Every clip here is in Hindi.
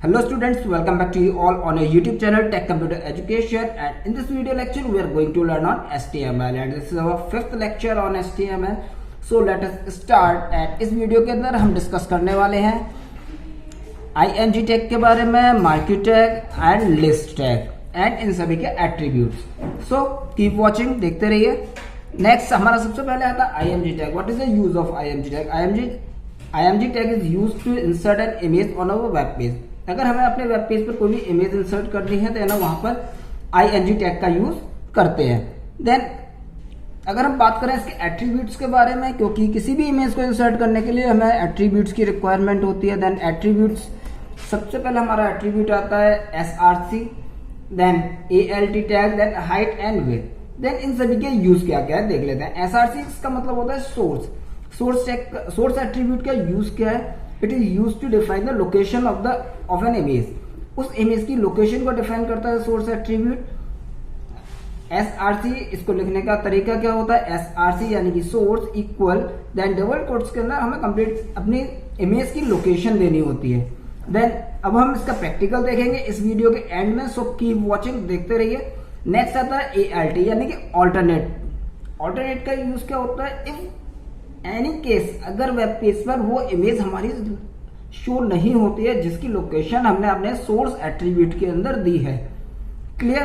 Hello students, welcome back to you all on your YouTube channel Tech Computer Education, and in this video lecture we are going to learn on HTML and this is our fifth lecture on HTML. So let us start. and इस वीडियो के अंदर हम डिस्कस करने वाले हैं ING टैग के बारे में, marquee tag and list tag and इन सभी के एट्रीब्यूट्स. सो कीप वॉचिंग, देखते रहिए. नेक्स्ट हमारा सबसे पहले आता है IMG tag. What is the use of IMG tag? IMG tag is used to insert an image on our web page. अगर हमें अपने वेब पेज पर कोई भी इमेज इंसर्ट करनी है तो है ना, वहां पर ING टैग का यूज करते हैं. देन अगर हम बात करें इसके एट्रीब्यूट्स के बारे में, क्योंकि किसी भी इमेज को इंसर्ट करने के लिए हमें एट्रीब्यूट्स की रिक्वायरमेंट होती है. देन एट्रीब्यूट्स, सबसे पहले हमारा एट्रीब्यूट आता है SRC, then ALT tag, then height and width. Then इन सभी के यूज क्या क्या है देख लेते हैं. SRC इसका मतलब होता है सोर्स. सोर्स एट्रीब्यूट का यूज क्या है? It is use to define the location of an image. उस इमेज की लोकेशन को डिफाइन करता है सोर्स एट्रीब्यूट. SRC, इसको लिखने का तरीका क्या होता है? SRC यानी कि source equal, then double quotes के अंदर हमें कंप्लीट अपनी इमेज की लोकेशन देनी होती है. देन अब हम इसका प्रैक्टिकल देखेंगे इस वीडियो के एंड में. सो कीप वॉचिंग, देखते रहिए. नेक्स्ट आता है ALT यानी कि ऑल्टरनेट. ऑल्टरनेट का यूज क्या होता है? इफ एनी केस अगर वेब पेज पर वो इमेज हमारी शो नहीं होती है जिसकी लोकेशन हमने अपने सोर्स एट्रीब्यूट के अंदर दी है, क्लियर,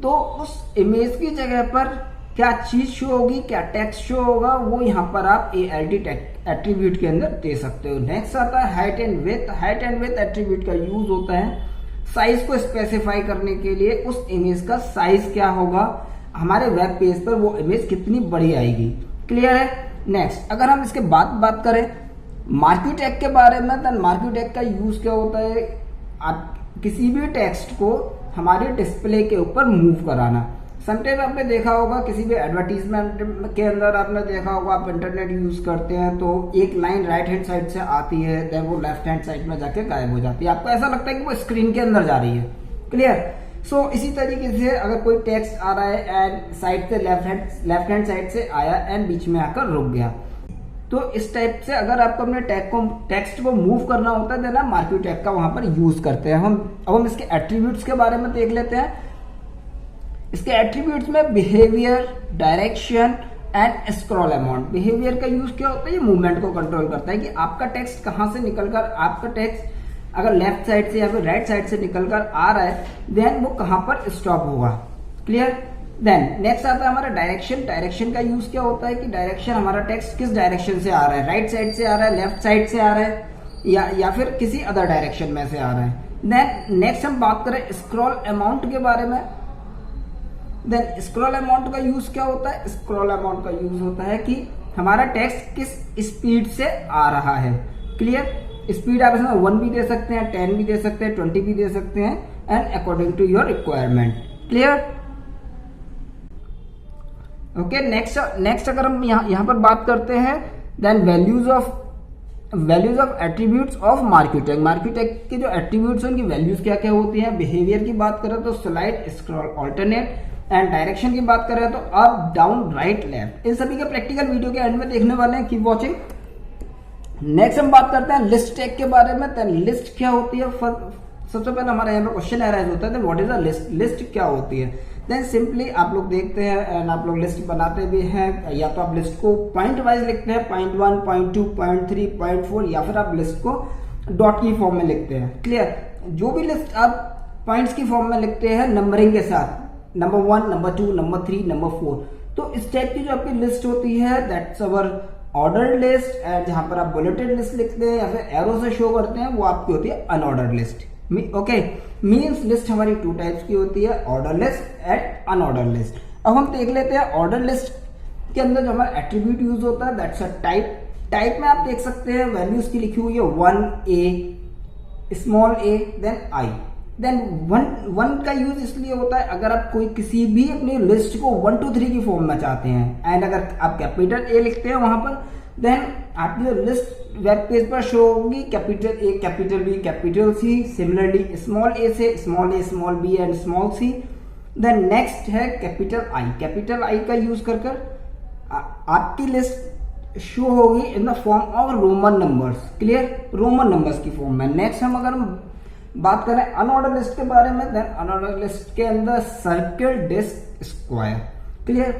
तो उस इमेज की जगह पर क्या चीज शो होगी, क्या टेक्स्ट शो होगा, वो यहाँ पर आप ALT एट्रीब्यूट के अंदर दे सकते हो. नेक्स्ट आता है height and width. Height and width attribute का यूज होता है साइज को स्पेसिफाई करने के लिए. उस इमेज का साइज क्या होगा, हमारे वेब पेज पर वो इमेज कितनी बड़ी आएगी, क्लियर है. नेक्स्ट अगर हम इसके बाद बात करें मार्क्यूट टैग के बारे में, तो मार्क्यूट टैग का यूज क्या होता है? आप किसी भी टेक्स्ट को हमारे डिस्प्ले के ऊपर मूव कराना. समटाइम आपने देखा होगा किसी भी एडवर्टीजमेंट के अंदर, आपने देखा होगा आप इंटरनेट यूज करते हैं तो एक लाइन राइट हैंड साइड से आती है, देन वो लेफ्ट हैंड साइड में जाके गायब हो जाती है. आपको ऐसा लगता है कि वो स्क्रीन के अंदर जा रही है, क्लियर. सो इसी तरीके से अगर कोई टेक्स्ट आ रहा है एंड साइड से लेफ्ट हैंड साइड से आया एंड बीच में आकर रुक गया, तो इस टाइप से अगर आपको अपने टेक्स्ट को मूव करना होता है तो ना मार्क्यूट टैग का वहां पर यूज करते हैं हम. अब हम इसके एट्रीब्यूट्स के बारे में देख लेते हैं. इसके एट्रीब्यूट्स में behaviour, direction and scroll amount. Behaviour का यूज क्या होता है? ये मूवमेंट को कंट्रोल करता है कि आपका टेक्स्ट कहां से निकलकर, आपका टेक्स्ट अगर लेफ्ट साइड से या फिर राइट साइड से निकलकर आ रहा है देन वो कहां पर स्टॉप होगा, क्लियर. देन नेक्स्ट आता है हमारा डायरेक्शन. डायरेक्शन का यूज क्या होता है कि डायरेक्शन, हमारा टेक्स्ट किस डायरेक्शन से आ रहा है, राइट साइड से आ रहा है, लेफ्ट साइड से आ रहा है या फिर किसी अदर डायरेक्शन में से आ रहा है. देन नेक्स्ट हम बात करें स्क्रॉल अमाउंट के बारे में. देन स्क्रॉल अमाउंट का यूज क्या होता है? स्क्रॉल अमाउंट का यूज होता है कि हमारा टेक्स्ट किस स्पीड से आ रहा है, क्लियर. स्पीड आप इसमें 1 भी दे सकते हैं, 10 भी दे सकते हैं, 20 भी दे सकते हैं, and according to your requirement, clear. Okay, next अगर हम यहाँ पर बात करते हैं then values of attributes of marquee tag. Marquee tag के जो एट्रीब्यूट्स हैं उनकी वैल्यूज क्या क्या होती हैं. बिहेवियर की बात करें तो slide, scroll, alternate, and direction की बात करें तो अप, डाउन, राइट, लेफ्ट. इन सभी के प्रैक्टिकल वीडियो के एंड में देखने वाले हैं. Keep watching. नेक्स्ट हम बात करते हैं लिस्ट टैग के बारे में. देन लिस्ट क्या होती है? सबसे पहले हमारे यहाँ पे क्वेश्चन अराइज होता है, what is a list. List क्या होती है? देन सिंपली आप लोग देखते हैं एंड आप लोग लिस्ट बनाते भी हैं, या तो आप लिस्ट को पॉइंट वाइज लिखते हैं, पॉइंट 1, पॉइंट 2, पॉइंट 3, पॉइंट 4, या फिर आप लिस्ट को डॉट की फॉर्म में लिखते हैं, क्लियर. जो भी लिस्ट आप पॉइंट्स की फॉर्म में लिखते हैं नंबरिंग के साथ, नंबर 1, नंबर 2, नंबर 3, नंबर 4, तो इस टाइप की जो आपकी लिस्ट होती है that's our ordered list. And जहां पर आप बुलेटेड लिस्ट लिखते हैं या फिर एरो से शो करते हैं वो आपकी होती है unordered list. Okay, means list हमारी 2 टाइप्स की होती है, order list and unordered list. अब हम देख लेते हैं ऑर्डर लिस्ट के अंदर जो हमारा एट्रीब्यूट यूज होता है दैट्स अ टाइप. टाइप में आप देख सकते हैं वैल्यूज की लिखी हुई है 1A, small a, then I. Then one का यूज इसलिए होता है अगर आप कोई किसी भी अपनी लिस्ट को 1 to 3 की फॉर्म में चाहते हैं, एंड अगर आप कैपिटल A लिखते हैं वहां पर देन आपकी लिस्ट वेब पेज पर शो होगी capital A, capital B, capital C. Similarly small a से small a, small b and small c. Then next है कैपिटल I. कैपिटल I का यूज कर आपकी लिस्ट शो होगी in the form of Roman numbers, clear, Roman numbers की फॉर्म में. नेक्स्ट हम अगर बात करें अनऑर्डर लिस्ट के बारे में, देन अनऑर्डर लिस्ट के अंदर circle, disc, square. Clear?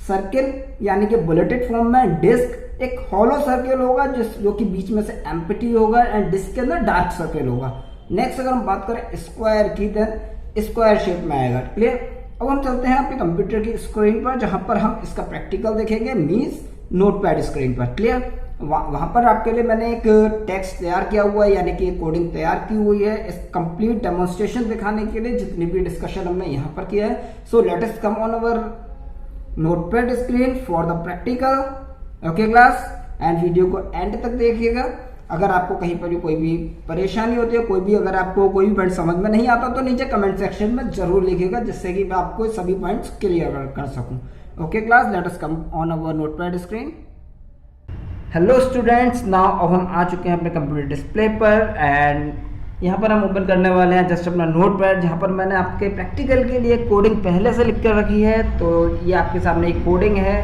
Circle यानी कि बुलेटेड फॉर्म में, डिस्क एक हॉलो सर्किल होगा जो कि बीच में से एम्प्टी होगा, एंड डिस्क के अंदर डार्क सर्किल होगा। नेक्स्ट अगर हम बात करें स्क्वायर की, देन स्क्वायर शेप में आएगा। क्लियर? अब हम चलते हैं आपके कंप्यूटर की स्क्रीन पर, जहां पर हम इसका प्रैक्टिकल देखेंगे, मींस नोटपैड स्क्रीन पर। क्लियर? वहां पर आपके लिए मैंने एक टेक्स्ट तैयार किया हुआ है, यानी कि कोडिंग तैयार की हुई है इस कंप्लीट डेमोन्स्ट्रेशन दिखाने के लिए, जितनी भी डिस्कशन हमने यहाँ पर किया है। So let us come on our notepad screen for the practical. Okay class, and video को एंड तक देखिएगा। अगर आपको कहीं पर भी कोई भी परेशानी होती है, अगर आपको कोई भी पॉइंट समझ में नहीं आता, तो नीचे कमेंट सेक्शन में जरूर लिखिएगा, जिससे कि मैं आपको सभी पॉइंट्स क्लियर कर सकूं। Okay class, let us come on our notepad screen. Hello students, now अब हम आ चुके हैं अपने कंप्यूटर डिस्प्ले पर, एंड यहाँ पर हम ओपन करने वाले हैं जस्ट अपना नोटपैड, जहाँ पर मैंने आपके प्रैक्टिकल के लिए कोडिंग पहले से लिख कर रखी है। तो ये आपके सामने एक कोडिंग है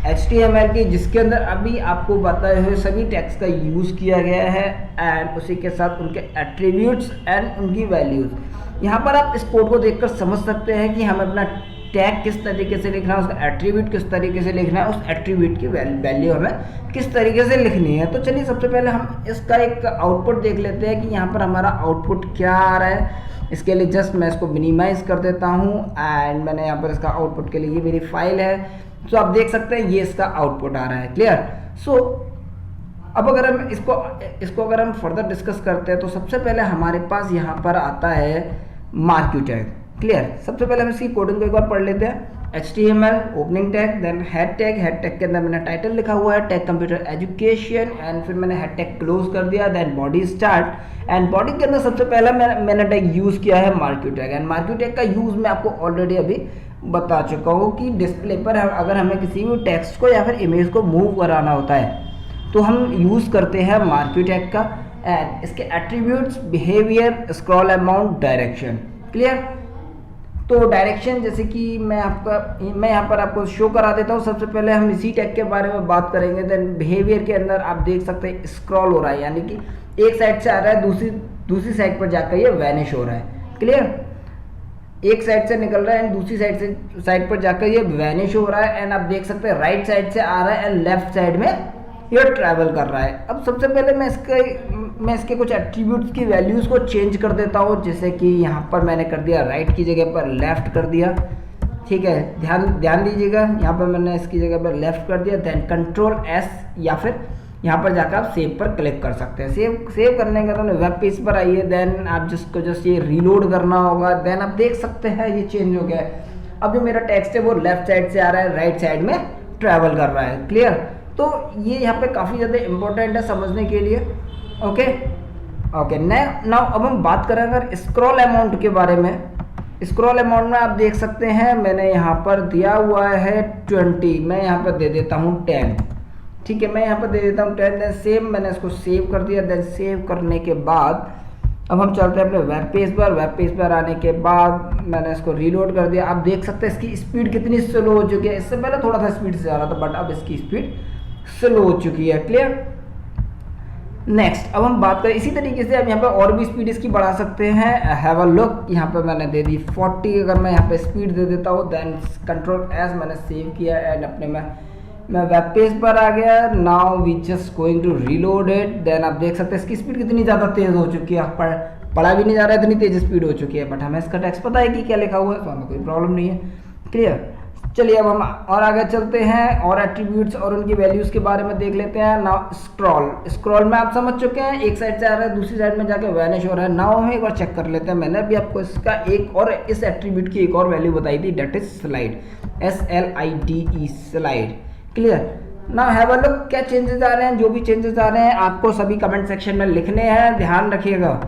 HTML की, जिसके अंदर अभी आपको बताए हुए सभी टैग्स का यूज़ किया गया है, एंड उसी के साथ उनके एट्रीब्यूट्स एंड उनकी वैल्यूज़। यहाँ पर आप इस कोड को देखकर समझ सकते हैं कि हमें अपना टैग किस तरीके से लिखना है, उसका एट्रीब्यूट किस तरीके से लिखना है, उस एट्रीब्यूट की वैल्यू हमें किस तरीके से लिखनी है। तो चलिए सबसे पहले हम इसका एक आउटपुट देख लेते हैं कि यहाँ पर हमारा आउटपुट क्या आ रहा है। इसके लिए जस्ट मैं इसको मिनिमाइज कर देता हूँ, एंड मैंने यहाँ पर इसका आउटपुट के लिए ये मेरी फाइल है। तो आप देख सकते हैं ये इसका आउटपुट आ रहा है। क्लियर? सो अब अगर हम इसको अगर हम फर्दर डिस्कस करते हैं, तो सबसे पहले हमारे पास यहाँ पर आता है मार्क्यू टैग। क्लियर? सबसे पहले हम इसकी कोडिंग को एक बार पढ़ लेते हैं। HTML opening tag, then head tag के अंदर मैंने टाइटल लिखा हुआ है टैग कंप्यूटर एजुकेशन, एंड फिर मैंने हेड टैग क्लोज कर दिया, then body start, and body के अंदर सबसे पहला मैंने टैग यूज़ किया है marquee tag. And marquee tag का यूज़ मैं आपको ऑलरेडी अभी बता चुका हूँ कि डिस्प्ले पर अगर हमें किसी भी टेक्स्ट को या फिर इमेज को मूव कराना होता है, तो हम यूज़ करते हैं मार्क्यू टैग का, एंड इसके attributes behaviour, scroll amount, direction. Clear? तो डायरेक्शन जैसे कि मैं यहाँ पर आपको शो करा देता हूँ। सबसे पहले हम इसी टैग के बारे में बात करेंगे। देन बिहेवियर के अंदर आप देख सकते हैं स्क्रॉल हो रहा है, यानी कि एक साइड से आ रहा है, दूसरी साइड पर जाकर ये वैनिश हो रहा है। क्लियर? एक साइड से निकल रहा है एंड दूसरी साइड पर जाकर ये वैनिश हो रहा है, एंड आप देख सकते हैं राइट साइड से आ रहा है एंड लेफ्ट साइड में ये ट्रैवल कर रहा है। अब सबसे पहले मैं इसके कुछ एट्रीब्यूट्स की वैल्यूज़ को चेंज कर देता हूँ, जैसे कि यहाँ पर मैंने कर दिया राइट की जगह पर लेफ्ट कर दिया। ठीक है, ध्यान दीजिएगा, यहाँ पर मैंने इसकी जगह पर लेफ्ट कर दिया। देन Ctrl+S, या फिर यहाँ पर जाकर आप सेव पर क्लिक कर सकते हैं। सेव करने के बाद वेब पेज पर आइए, देन आप जस्ट ये रीलोड करना होगा। देन आप देख सकते हैं ये चेंज हो गया है। अब जो मेरा टेक्स्ट है वो लेफ्ट साइड से आ रहा है, राइट साइड में ट्रैवल कर रहा है। क्लियर? तो ये यहाँ पे काफ़ी ज़्यादा इम्पोर्टेंट है समझने के लिए। ओके नाउ अब हम बात करें अगर स्क्रॉल अमाउंट के बारे में। स्क्रॉल अमाउंट में आप देख सकते हैं मैंने यहाँ पर दिया हुआ है 20, मैं यहाँ पर दे देता हूँ 10। ठीक है, मैं यहाँ पर दे देता हूँ 10। देन सेव, मैंने इसको सेव कर दिया। देन सेव करने के बाद अब हम चलते हैं अपने वेब पेज पर आने के बाद मैंने इसको रीलोड कर दिया। आप देख सकते हैं इसकी स्पीड कितनी स्लो हो चुकी है। इससे पहले थोड़ा सा स्पीड से आ रहा था, बट अब इसकी स्पीड स्लो हो चुकी है। क्लियर? नेक्स्ट अब हम बात करें इसी तरीके से अब यहाँ पर और भी स्पीड इसकी बढ़ा सकते हैं। हैव अ लुक, यहाँ पर मैंने दे दी 40। अगर मैं यहाँ पे स्पीड दे देता हूँ, देन Ctrl+S मैंने सेव किया एंड अपने मैं वेब पेज पर आ गया। Now we just going to reload it. Then आप देख सकते हैं इसकी स्पीड कितनी ज़्यादा तेज़ हो चुकी है। पढ़ा भी नहीं जा रहा है, इतनी तेज़ स्पीड हो चुकी है, बट हमें इसका टेक्स्ट पता है कि क्या लिखा हुआ है, तो हमें कोई प्रॉब्लम नहीं है। क्लियर? चलिए अब हम और आगे चलते हैं और एट्रीब्यूट्स और उनकी वैल्यूज़ के बारे में देख लेते हैं। नाउ स्क्रॉल में आप समझ चुके हैं, एक साइड से आ रहा है, दूसरी साइड में जाके वैनिश हो रहा है। नाउ हम एक बार चेक कर लेते हैं। मैंने अभी आपको इसका एक और इस एट्रीब्यूट की एक और वैल्यू बताई थी, that is slide, SLIDE, slide. Clear? Now have a look, क्या चेंजेस आ रहे हैं। जो भी चेंजेस आ रहे हैं आपको सभी कमेंट सेक्शन में लिखने हैं, ध्यान रखिएगा।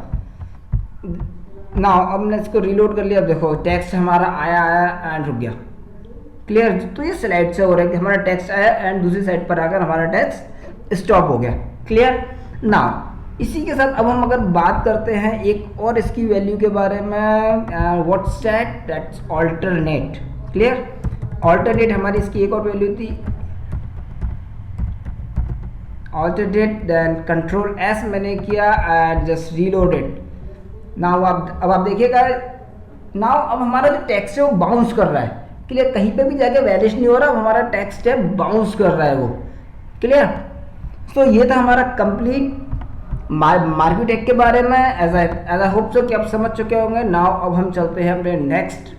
नाउ अब मैंने इसको रीलोड कर लिया। देखो टेक्स्ट हमारा आया एंड रुक गया। क्लियर? तो ये स्लाइड से हो रहा है कि हमारा टेक्स्ट आया एंड दूसरी साइड पर आकर हमारा टेक्स्ट स्टॉप हो गया। क्लियर? नाउ इसी के साथ अब हम अगर बात करते हैं एक और इसकी वैल्यू के बारे में, what's that's alternate. Clear? Alternate हमारी इसकी एक और वैल्यू थी ऑल्टरनेट। देन Ctrl+S मैंने किया एंड जस्ट रीलोडेड। नाउ अब आप देखिएगा, नाउ अब हमारा जो टेक्स्ट है वो बाउंस कर रहा है। क्लियर, कहीं पे भी जाके वैनिश नहीं हो रहा, हमारा टेक्स्ट है बाउंस कर रहा है वो। क्लियर, तो ये था हमारा कंप्लीट मार्केट के बारे में। एज आई होप सो कि आप समझ चुके होंगे। नाउ अब हम चलते हैं अपने नेक्स्ट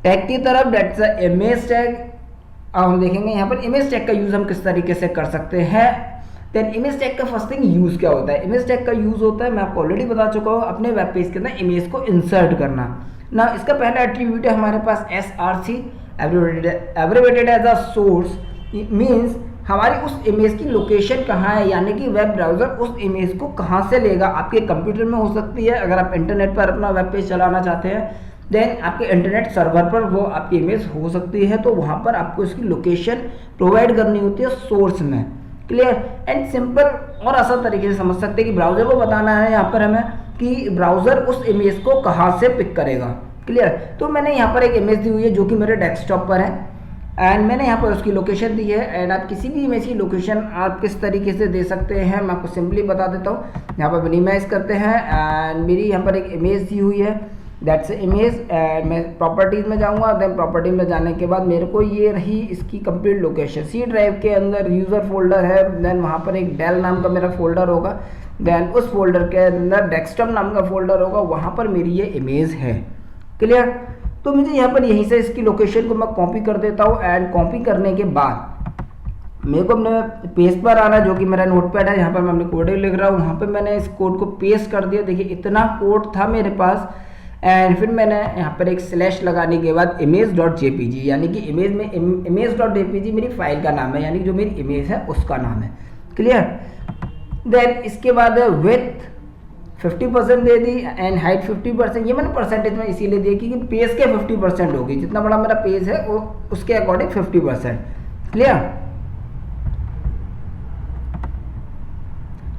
टैग की तरफ, दैट्स अ इमेज टैग। अब हम देखेंगे यहाँ पर इमेज टैग का यूज़ हम किस तरीके से कर सकते हैं। देन इमेज टैग का फर्स्ट थिंग यूज़ क्या होता है। इमेज टैग का यूज़ होता है, मैं आपको ऑलरेडी बता चुका हूँ, अपने वेब पेज के अंदर इमेज को इंसर्ट करना। ना इसका पहला एट्रीब्यूट है हमारे पास SRC, abbreviated as a source, means हमारी उस इमेज की लोकेशन कहाँ है, यानी कि वेब ब्राउज़र उस इमेज को कहाँ से लेगा। आपके कंप्यूटर में हो सकती है, अगर आप इंटरनेट पर अपना वेब पेज चलाना चाहते हैं, देन आपके इंटरनेट सर्वर पर वो आपकी इमेज हो सकती है, तो वहाँ पर आपको इसकी लोकेशन प्रोवाइड करनी होती है सोर्स में। क्लियर एंड सिंपल और आसान तरीके से समझ सकते हैं कि ब्राउज़र को बताना है यहाँ पर हमें कि ब्राउज़र उस इमेज को कहाँ से पिक करेगा। क्लियर, तो मैंने यहाँ पर एक इमेज दी हुई है जो कि मेरे डेस्कटॉप पर है, एंड मैंने यहाँ पर उसकी लोकेशन दी है। एंड आप किसी भी इमेज की लोकेशन आप किस तरीके से दे सकते हैं, मैं आपको सिंपली बता देता हूँ। यहाँ पर मिनिमाइज करते हैं, एंड मेरी यहाँ पर एक इमेज दी हुई है, दैट्स इमेज। मैं प्रॉपर्टीज़ में जाऊँगा, देन प्रॉपर्टी में जाने के बाद मेरे को ये रही इसकी कंप्लीट लोकेशन। सी ड्राइव के अंदर यूज़र फोल्डर है, देन वहाँ पर एक डेल नाम का मेरा फोल्डर होगा, देन उस फोल्डर के अंदर डेस्कटॉप नाम का फोल्डर होगा, वहाँ पर मेरी ये इमेज है। क्लियर, तो मुझे यहाँ पर यहीं से इसकी लोकेशन को मैं कॉपी कर देता हूँ। एंड कॉपी करने के बाद मेरे को अपने पेज पर आना, जो कि मेरा नोटपैड है, यहाँ पर मैं अपने कोड लिख रहा हूँ, वहाँ पर मैंने इस कोड को पेस्ट कर दिया। देखिए इतना कोड था मेरे पास, एंड फिर मैंने यहाँ पर एक स्लैश लगाने के बाद image.jpg, यानी कि इमेज में image.jpg मेरी फाइल का नाम है, यानी कि जो मेरी इमेज है उसका नाम है। क्लियर, देन इसके बाद width 50% they the and height 50%। ये मैंने परसेंटेज में इसीलिए दिया कि पेज के 50% होगी, जितना बड़ा मेरा पेज है वो उसके अकॉर्डिंग 50%। क्लियर,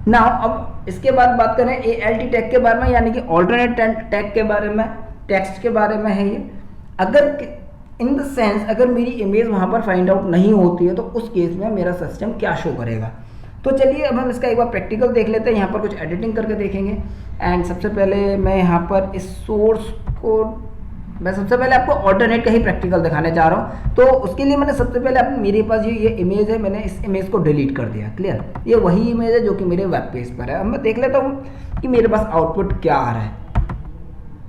नाउ अब इसके बाद बात करें ALT टैग के बारे में, यानी कि ऑल्टरनेट टैग के बारे में, टेक्स्ट के बारे में है ये। अगर इन द सेंस अगर मेरी इमेज वहाँ पर फाइंड आउट नहीं होती है तो उस केस में मेरा सिस्टम क्या शो करेगा। तो चलिए अब हम इसका एक बार प्रैक्टिकल देख लेते हैं, यहाँ पर कुछ एडिटिंग करके देखेंगे। एंड सबसे पहले मैं यहाँ पर इस सोर्स को, मैं सबसे पहले आपको ऑल्टरनेट का ही प्रैक्टिकल दिखाने जा रहा हूँ। तो उसके लिए मैंने सबसे पहले मेरे पास ये इमेज है, मैंने इस इमेज को डिलीट कर दिया। क्लियर, ये वही इमेज है जो कि मेरे वेब पेज पर है। अब मैं देख लेता हूँ कि मेरे पास आउटपुट क्या आ रहा है।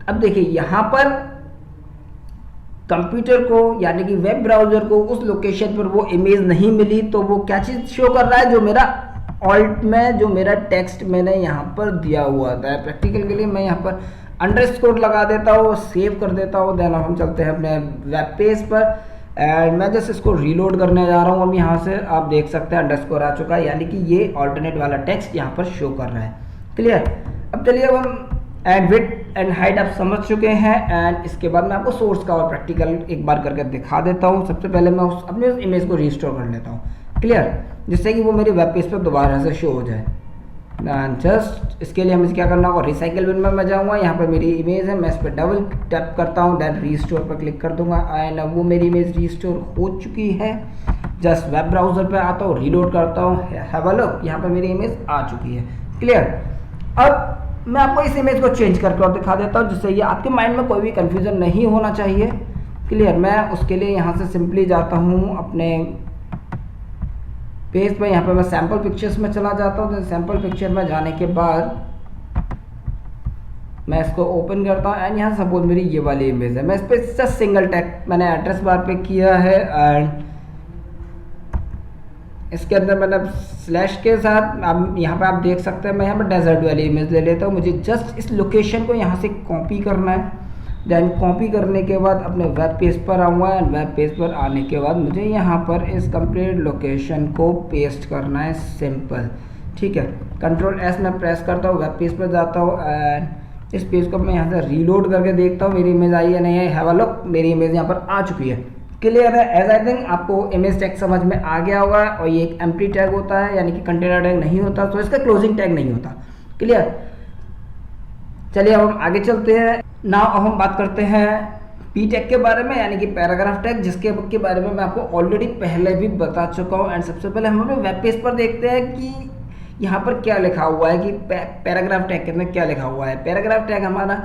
अब देखिए यहाँ पर कंप्यूटर को यानी कि वेब ब्राउज़र को उस लोकेशन पर वो इमेज नहीं मिली, तो वो क्या चीज़ शो कर रहा है, जो मेरा ऑल्ट में जो मेरा टेक्स्ट मैंने यहाँ पर दिया हुआ था। प्रैक्टिकल के लिए मैं यहाँ पर अंडरस्कोर लगा देता हूँ, सेव कर देता हूँ। देन अब हम चलते हैं अपने वेब पेज पर, एंड मैं जस्ट इसको रीलोड करने जा रहा हूँ। अब यहाँ से आप देख सकते हैं अंडरस्कोर आ चुका है, यानी कि ये ऑल्टरनेट वाला टेक्स्ट यहाँ पर शो कर रहा है। क्लियर, अब चलिए अब हम एंड विड्थ एंड हाइट आप समझ चुके हैं। एंड इसके बाद मैं आपको सोर्स का और प्रैक्टिकल एक बार करके दिखा देता हूँ। सबसे पहले मैं अपने उस इमेज को रिस्टोर कर लेता हूँ। क्लियर, जिससे कि वो मेरे वेब पेज पर दोबारा से शो हो जाए। जस्ट इसके लिए हमें क्या करना होगा, रिसाइकल बिन में मैं जाऊँगा, यहाँ पर मेरी इमेज है, मैं इस पर डबल टैप करता हूँ, देन रीस्टोर पर क्लिक कर दूंगा। एंड अब वो मेरी इमेज रीस्टोर हो चुकी है। जस्ट वेब ब्राउज़र पे आता हूँ, रीलोड करता हूँ, हैव अ लुक, यहाँ पर मेरी इमेज आ चुकी है। क्लियर, अब मैं आपको इस इमेज को चेंज करके और दिखा देता हूँ, जिससे ये आपके माइंड में कोई भी कन्फ्यूज़न नहीं होना चाहिए। क्लियर, मैं उसके लिए यहाँ से सिंपली जाता हूँ अपने पेज पे, यहाँ पे मैं सैम्पल पिक्चर्स में चला जाता हूँ। सैम्पल पिक्चर में जाने के बाद मैं इसको ओपन करता हूँ, एंड यहाँ सपोज मेरी ये वाली इमेज है। मैं इस पर जस्ट सिंगल टैग मैंने एड्रेस बार पे किया है, एंड इसके अंदर मैंने स्लैश के साथ अब यहाँ पे आप देख सकते हैं, मैं यहाँ पर डेजर्ट वाली इमेज ले लेता हूँ। मुझे जस्ट इस लोकेशन को यहाँ से कॉपी करना है। देन कॉपी करने के बाद अपने वेब पेज पर आऊँगा, एंड वेब पेज पर आने के बाद मुझे यहाँ पर इस कंप्लीट लोकेशन को पेस्ट करना है, सिंपल। ठीक है, Ctrl+S में प्रेस करता हूँ, वेब पेज पर जाता हूँ, एंड इस पेज को मैं यहाँ से रीलोड करके देखता हूँ मेरी इमेज आई है नहीं है। हैव अ लुक, मेरी इमेज यहाँ पर आ चुकी है। क्लियर है, एज आई थिंक आपको इमेज टैग समझ में आ गया होगा। और ये एक एम्प्टी टैग होता है, यानी कि कंटेनर टैग नहीं होता, तो इसका क्लोजिंग टैग नहीं होता। क्लियर, चलिए अब हम आगे चलते हैं। नाउ अब हम बात करते हैं पी टैग के बारे में, यानी कि पैराग्राफ टैग, जिसके बारे में मैं आपको ऑलरेडी पहले भी बता चुका हूँ। एंड सबसे पहले हम अपने वेब पेज पर देखते हैं कि यहाँ पर क्या लिखा हुआ है कि पैराग्राफ टैग के अंदर क्या लिखा हुआ है। पैराग्राफ टैग हमारा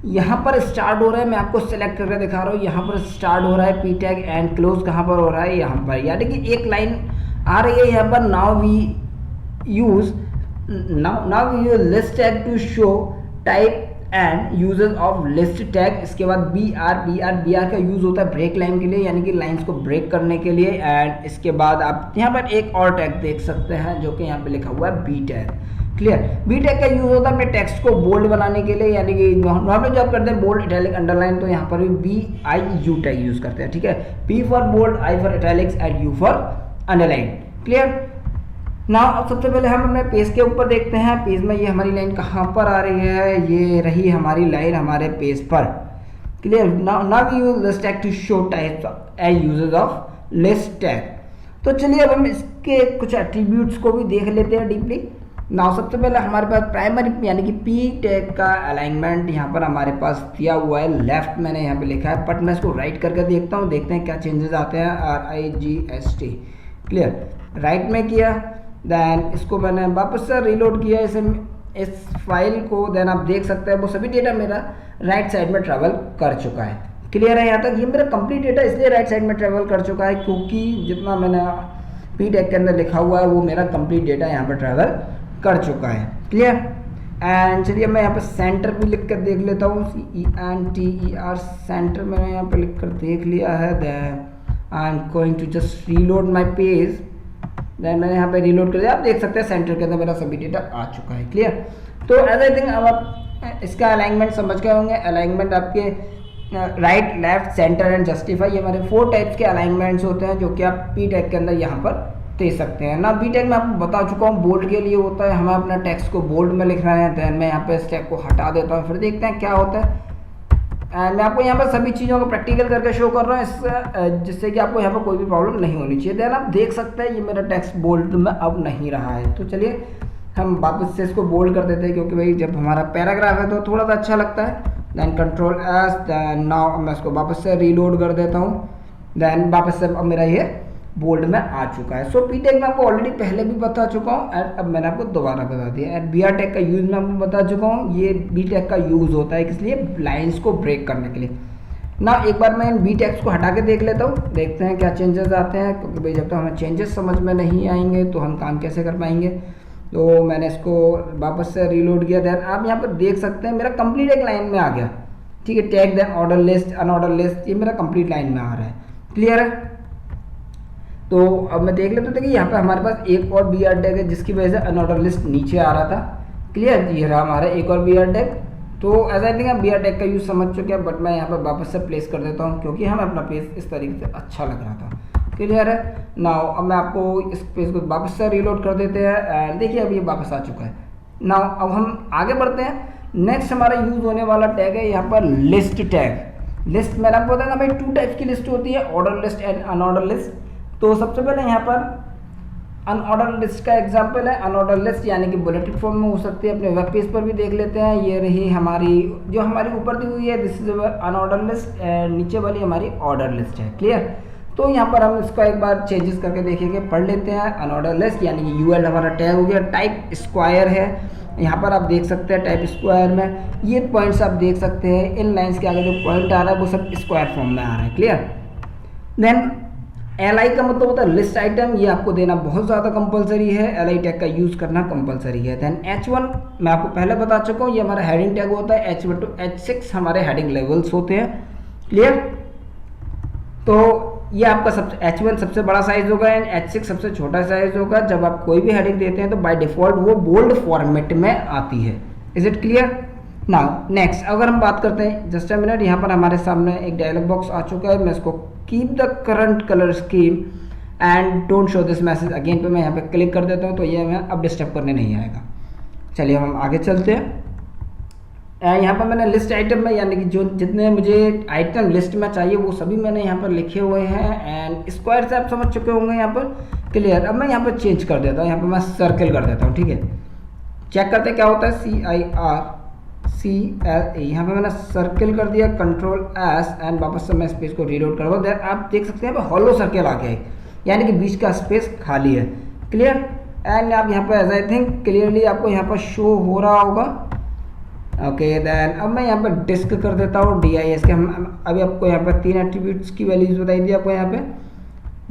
यहाँ पर स्टार्ट हो रहा है, मैं आपको सेलेक्ट करके दिखा रहा हूँ। यहाँ पर स्टार्ट हो रहा है पी टैग एंड क्लोज कहाँ पर हो रहा है, यहाँ पर, यानी कि एक लाइन आ रही है यहाँ पर। Now we use list tag to show type and uses of list tag. इसके बाद बी आर का यूज होता है ब्रेक लाइन के लिए, यानी कि लाइंस को ब्रेक करने के लिए। एंड इसके बाद आप यहाँ पर एक और टैग देख सकते हैं जो कि यहाँ पे लिखा हुआ है B tag. Clear. B tag का यूज होता है अपने टेक्स्ट को बोल्ड बनाने के लिए, यानी कि नॉर्मली जब आप करते हैं बोल्ड, इटैलिक, अंडरलाइन, तो यहाँ पर भी BIU टैग यूज करते हैं। ठीक है, P for bold, I for italics and U for underline. Clear. Now अब सबसे पहले हम अपने पेज के ऊपर देखते हैं। पेज में ये हमारी लाइन कहाँ पर आ रही है, ये रही हमारी लाइन हमारे पेज पर। Clear. Now we use list tag to show types and uses of list tag. तो चलिए अब हम इसके कुछ एट्रीब्यूट्स को भी देख लेते हैं डीपली। नाउ सबसे पहले हमारे पास प्राइमरी यानी कि पी टैग का अलाइनमेंट यहाँ पर हमारे पास दिया हुआ है, लेफ्ट मैंने यहाँ पे लिखा है, बट मैं इसको राइट करके देखता हूँ, देखते हैं क्या चेंजेस आते हैं। RIGST। क्लियर। राइट में किया, देन इसको मैंने वापस से रीलोड किया इस फाइल को, देन आप देख सकते हैं वो सभी डेटा मेरा राइट साइड में ट्रैवल कर चुका है। क्लियर है यहाँ तक। ये मेरा कंप्लीट डेटा इसलिए राइट साइड में ट्रैवल कर चुका है क्योंकि जितना मैंने पी टैग के अंदर लिखा हुआ है वो मेरा कंप्लीट डेटा यहाँ पर ट्रैवल कर चुका है। क्लियर। एंड चलिए मैं यहाँ पे सेंटर भी लिख कर देख लेता हूँ, CENTER सेंटर मैंने यहाँ पे लिख कर देख लिया है। Then I am going to just reload my page, then मैंने यहाँ पे रीलोड कर दिया। आप देख सकते हैं सेंटर के अंदर मेरा सभी डेटा आ चुका है। क्लियर। तो एज आई थिंक अब आप इसका अलाइनमेंट समझ गए होंगे। अलाइनमेंट आपके right, left, centre and justify, ये हमारे 4 टाइप्स के अलाइनमेंट्स होते हैं जो कि आप पी टैग के अंदर यहाँ पर दे सकते हैं ना। बी टैग में आपको बता चुका हूँ बोल्ड के लिए होता है, हमें अपना टेक्स्ट को बोल्ड में लिखना है। देन मैं यहाँ पे इस टैग को हटा देता हूँ, फिर देखते हैं क्या होता है। एंड मैं आपको यहाँ पर सभी चीज़ों को प्रैक्टिकल करके शो कर रहा हूँ इससे, जिससे कि आपको यहाँ पर कोई भी प्रॉब्लम नहीं होनी चाहिए। देन आप देख सकते हैं ये मेरा टेक्स्ट बोल्ड में अब नहीं रहा है। तो चलिए हम वापस से इसको बोल्ड कर देते हैं, क्योंकि भाई जब हमारा पैराग्राफ है तो थोड़ा सा अच्छा लगता है। देन Ctrl+S, देन नाउ मैं इसको वापस से रीलोड कर देता हूँ। देन वापस से अब मेरा ये बोल्ड में आ चुका है। सो पी टैग में आपको ऑलरेडी पहले भी बता चुका हूँ एंड अब मैंने आपको दोबारा बता दिया। एंड BR टैग का यूज़ मैं आपको बता चुका हूँ। ये बी टैग का यूज़ होता है किस लिए, लाइंस को ब्रेक करने के लिए ना। एक बार मैं इन बी टैग्स को हटा के देख लेता हूँ, देखते हैं क्या चेंजेस आते हैं, क्योंकि भाई जब तक हमें चेंजेस समझ में नहीं आएंगे तो हम काम कैसे कर पाएंगे। तो मैंने इसको वापस से रीलोड किया। देन आप यहाँ पर देख सकते हैं मेरा कंप्लीट एक लाइन में आ गया। ठीक है, tag, then order list, unorder list, ये मेरा कंप्लीट लाइन में आ रहा है। क्लियर है। तो अब मैं देख लेता था कि यहाँ पे हमारे पास एक और BR टैग है जिसकी वजह से अनऑर्डर लिस्ट नीचे आ रहा था। क्लियर। ये रहा हमारा एक और BR टैग। तो एज आई थिंक आप BR टैग का यूज़ समझ चुके हैं, बट मैं यहाँ पर वापस से प्लेस कर देता हूँ क्योंकि हमें अपना पेज इस तरीके से अच्छा लग रहा था। क्लियर है। नाउ अब मैं आपको इस पेज को वापस से रीलोड कर देते हैं एंड देखिए अब ये वापस आ चुका है। नाउ अब हम आगे बढ़ते हैं। नेक्स्ट हमारा यूज़ होने वाला टैग है यहाँ पर लिस्ट टैग। लिस्ट मैंने आपको बताया ना भाई 2 टाइप्स की लिस्ट होती है, order list and unordered list. तो सबसे पहले यहाँ पर अनऑर्डर लिस्ट का एग्जांपल है। अनऑर्डर लिस्ट यानी कि बुलेटेड फॉर्म में हो सकती है, अपने वेब पेज पर भी देख लेते हैं। ये रही हमारी जो हमारी ऊपर दी हुई है, दिस इज अनऑर्डर लिस्ट, नीचे वाली हमारी ऑर्डर लिस्ट है। क्लियर। तो यहाँ पर हम इसका एक बार चेंजेस करके देखेंगे, पढ़ लेते हैं। अनऑर्डर लिस्ट यानी कि UL हमारा टैग हो गया, टाइप स्क्वायर है। यहाँ पर आप देख सकते हैं टाइप स्क्वायर में ये पॉइंट्स आप देख सकते हैं, इन लाइंस के आगे जो पॉइंट आ रहा है वो सब स्क्वायर फॉर्म में आ रहा है। क्लियर। देन LI का मतलब होता है लिस्ट आइटम, ये आपको देना बहुत ज़्यादा कंपलसरी है, LI टैग का यूज़ करना कंपलसरी है। देन H1 मैं आपको पहले बता चुका हूँ, ये हमारा हेडिंग टैग होता है। H1 to H6 हमारे हेडिंग लेवल्स होते हैं। क्लियर। तो ये आपका H1 सबसे बड़ा साइज होगा एंड H6 सबसे छोटा साइज होगा। जब आप कोई भी हेडिंग देते हैं तो बाय डिफॉल्ट वो बोल्ड फॉर्मेट में आती है। Is it clear. Now next अगर हम बात करते हैं, जस्ट अ मिनट, यहाँ पर हमारे सामने एक डायलॉग बॉक्स आ चुका है। मैं इसको keep the current colour scheme and don't show this message again पे मैं यहाँ पे क्लिक कर देता हूँ, तो ये हमें अब डिस्टर्ब करने नहीं आएगा। चलिए हम आगे चलते हैं। यहाँ पर मैंने लिस्ट आइटम में यानी कि जो जितने मुझे आइटम लिस्ट में चाहिए वो सभी मैंने यहाँ पर लिखे हुए हैं एंड स्क्वायर से आप समझ चुके होंगे यहाँ पर। क्लियर। अब मैं यहाँ पर चेंज कर देता हूँ, यहाँ पर मैं सर्किल कर देता हूँ। ठीक है, चेक करते हैं क्या होता है। CIRCLE यहाँ पे मैंने सर्किल कर दिया, Ctrl+S एंड वापस से मैं स्पेस को रीलोड कर दूँ। आप देख सकते हैं हॉलो सर्किल आ गया है, यानी कि बीच का स्पेस खाली है। क्लियर। एंड आप यहाँ पर एज आई थिंक क्लियरली आपको यहाँ पर शो हो रहा होगा। ओके देन अब मैं यहाँ पर डिस्क कर देता हूँ DIS के। हम अभी आपको यहाँ पर 3 एट्रीब्यूट्स की वैल्यूज बताई दी आपको यहाँ पे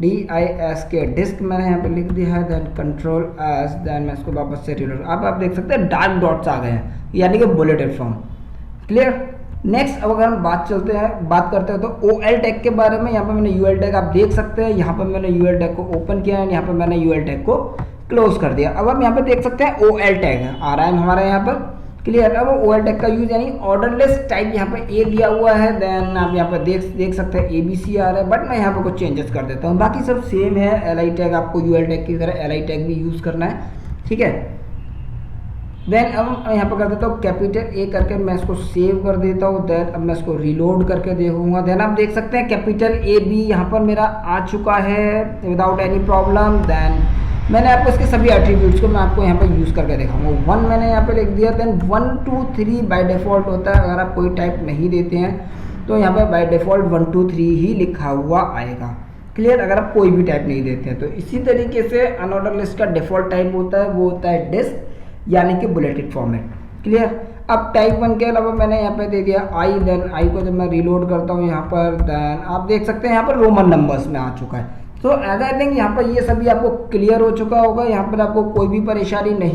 DIS के डिस्क मैंने यहाँ पे लिख दिया है। देन कंट्रोल एस, देन मैं इसको वापस से रीलोड। अब आप देख सकते हैं डार्क डॉट्स आ गए हैं यानी कि बुलेटेड फॉर्म। क्लियर। नेक्स्ट अब अगर हम बात करते हैं तो OL टैग के बारे में। यहाँ पर मैंने UL टैग आप देख सकते हैं, यहाँ पर मैंने UL टैग को ओपन किया है, यहाँ पर मैंने UL टैग को क्लोज कर दिया। अब हम यहाँ पे देख सकते हैं OL टैग आ रहा है हमारे यहाँ पर। क्लियर। अब OL टैग का यूज यानी ऑर्डरलेस टाइप यहाँ पे A दिया हुआ है। देन आप यहाँ पर देख सकते हैं ABC आ रहा है, बट मैं यहाँ पर कुछ चेंजेस कर देता हूँ। बाकी सब सेम है। LI टैग आपको UL टैग की तरह LI टैग भी यूज करना है, ठीक है। देन अब मैं यहाँ पर कर देता हूँ कैपिटल A करके, मैं इसको सेव कर देता हूँ। देन अब मैं इसको रिलोड करके देखूंगा। देन आप देख सकते हैं कैपिटल AB यहाँ पर मेरा आ चुका है विदाउट एनी प्रॉब्लम। देन मैंने आपको इसके सभी एट्रीब्यूट्स को मैं आपको यहाँ पर यूज़ करके दिखाऊंगा। 1 मैंने यहाँ पे लिख दिया। देन 1 2 3 बाय डिफ़ॉल्ट होता है, अगर आप कोई टाइप नहीं देते हैं तो यहाँ पे बाय डिफ़ॉल्ट 1 2 3 ही लिखा हुआ आएगा। क्लियर। अगर आप कोई भी टाइप नहीं देते हैं तो इसी तरीके से अनऑर्डर लिस्ट का डिफ़ॉल्ट टाइप होता है, वो होता है डिस्क यानी कि बुलेटेड फॉर्मेट। क्लियर। अब टाइप 1 के अलावा मैंने यहाँ पे दे दिया आई। देन आई को जब मैं रिलोड करता हूँ यहाँ पर, देन आप देख सकते हैं यहाँ पर रोमन नंबर्स में आ चुका है। तो एज आई थिंक यहाँ पर ये सभी आपको क्लियर हो चुका होगा। यहाँ पर आपको कोई भी परेशानी नहीं